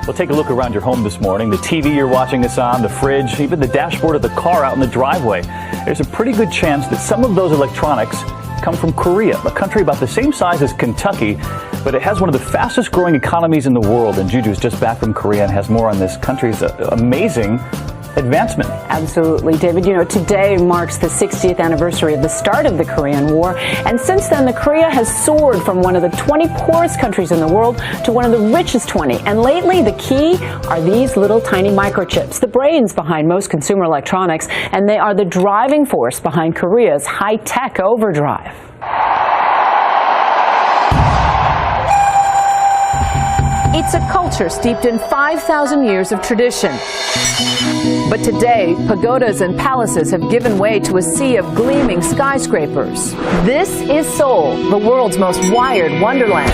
Well, take a look around your home this morning. The TV you're watching us on, the fridge, even the dashboard of the car out in the driveway. There's a pretty good chance that some of those electronics come from Korea, a country about the same size as Kentucky, but it has one of the fastest growing economies in the world. And Juju's just back from Korea and has more on this country's amazing advancement. Absolutely, David. You know, today marks the 60th anniversary of the start of the Korean War. And since then, the Korea has soared from one of the 20 poorest countries in the world to one of the richest 20. And lately, the key are these little tiny microchips, the brains behind most consumer electronics, and they are the driving force behind Korea's high-tech overdrive. It's a culture steeped in 5,000 years of tradition. But today, pagodas and palaces have given way to a sea of gleaming skyscrapers. This is Seoul, the world's most wired wonderland.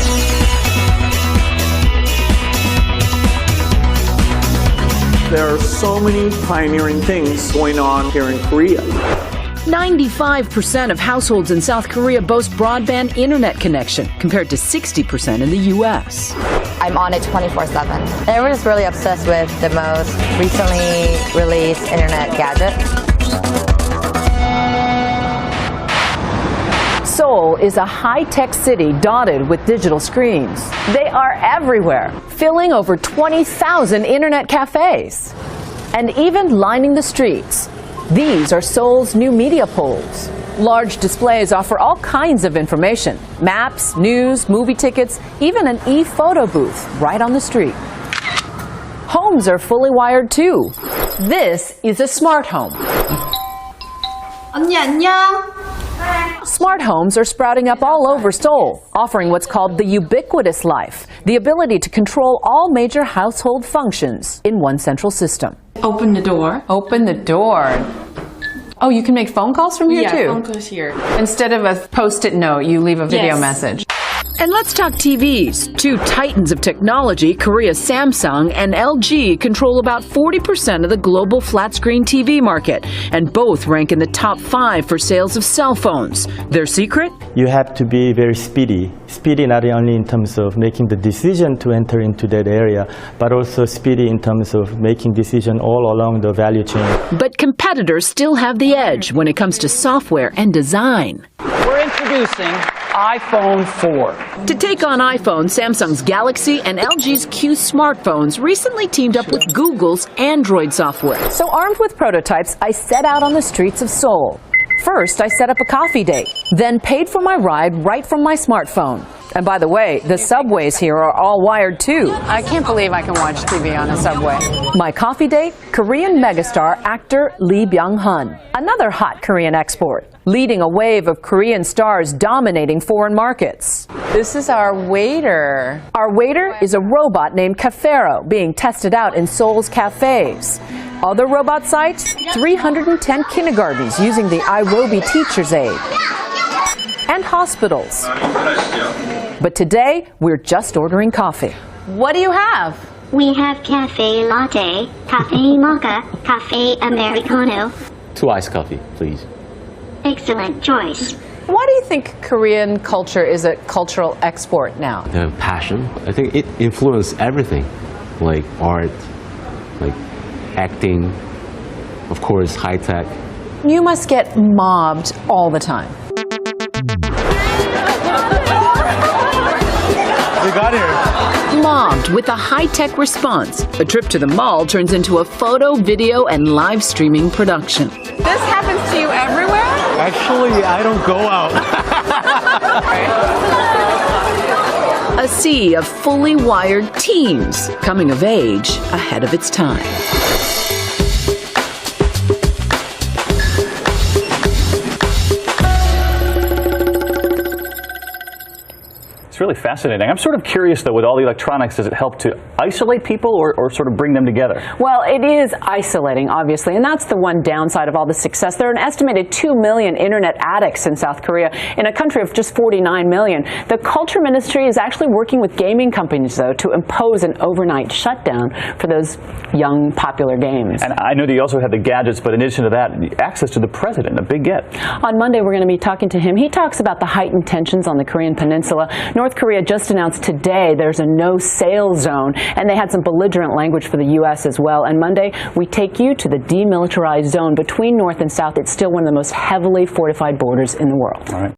There are so many pioneering things going on here in Korea. 95% of households in South Korea boast broadband internet connection, compared to 60% in the U.S. I'm on it 24/7. Everyone is really obsessed with the most recently released internet gadget. Seoul is a high-tech city dotted with digital screens. They are everywhere, filling over 20,000 internet cafes, and even lining the streets. These are Seoul's new media poles. Large displays offer all kinds of information: maps, news, movie tickets, even an e-photo booth right on the street. Homes are fully wired too. This is a smart home. 언니 안녕. Smart homes are sprouting up all over Seoul, offering what's called the ubiquitous life, the ability to control all major household functions in one central system. Open the door. Open the door. Oh, you can make phone calls from here too? Yeah, phone calls here. Instead of a post-it note, you leave a video Yes. message. And let's talk TVs. Two titans of technology, Korea's Samsung and LG, control about 40% of the global flat-screen TV market, and both rank in the top 5 for sales of cell phones. Their secret? You have to be very speedy. Speedy not only in terms of making the decision to enter into that area, but also speedy in terms of making decision all along the value chain. But competitors still have the edge when it comes to software and design. We're introducing iPhone 4. To take on iPhone, Samsung's Galaxy and LG's Q smartphones recently teamed up with Google's Android software. So armed with prototypes, I set out on the streets of Seoul. First, I set up a coffee date, then paid for my ride right from my smartphone. And by the way, the subways here are all wired too. I can't believe I can watch TV on a subway. My coffee date, Korean megastar actor Lee Byung-hun, another hot Korean export, leading a wave of Korean stars dominating foreign markets. This is our waiter. Our waiter is a robot named Cafero, being tested out in Seoul's cafes. Other robot sites, 310 kindergartens using the iRobi teacher's aid, and hospitals. But today, we're just ordering coffee. What do you have? We have cafe latte, cafe mocha, cafe americano. 2 iced coffee, please. Excellent choice. Why do you think Korean culture is a cultural export now? The passion, I think it influenced everything, like art, like acting, of course, high tech. You must get mobbed all the time. We got here. Mobbed with a high-tech response. A trip to the mall turns into a photo, video, and live streaming production. This happens to you everywhere? Actually, I don't go out. A sea of fully wired teens coming of age ahead of its time. It's really fascinating. I'm sort of curious, though, with all the electronics, does it help to isolate people or sort of bring them together? Well, it is isolating, obviously, and that's the one downside of all the success. There are an estimated 2 million internet addicts in South Korea, in a country of just 49 million. The Culture Ministry is actually working with gaming companies, though, to impose an overnight shutdown for those young, popular games. And I know that you also have the gadgets, but in addition to that, access to the president, a big get. On Monday, we're going to be talking to him. He talks about the heightened tensions on the Korean peninsula. North North Korea just announced today there's a no-sail zone, and they had some belligerent language for the U.S. as well. And Monday, we take you to the demilitarized zone between North and South. It's still one of the most heavily fortified borders in the world. All right.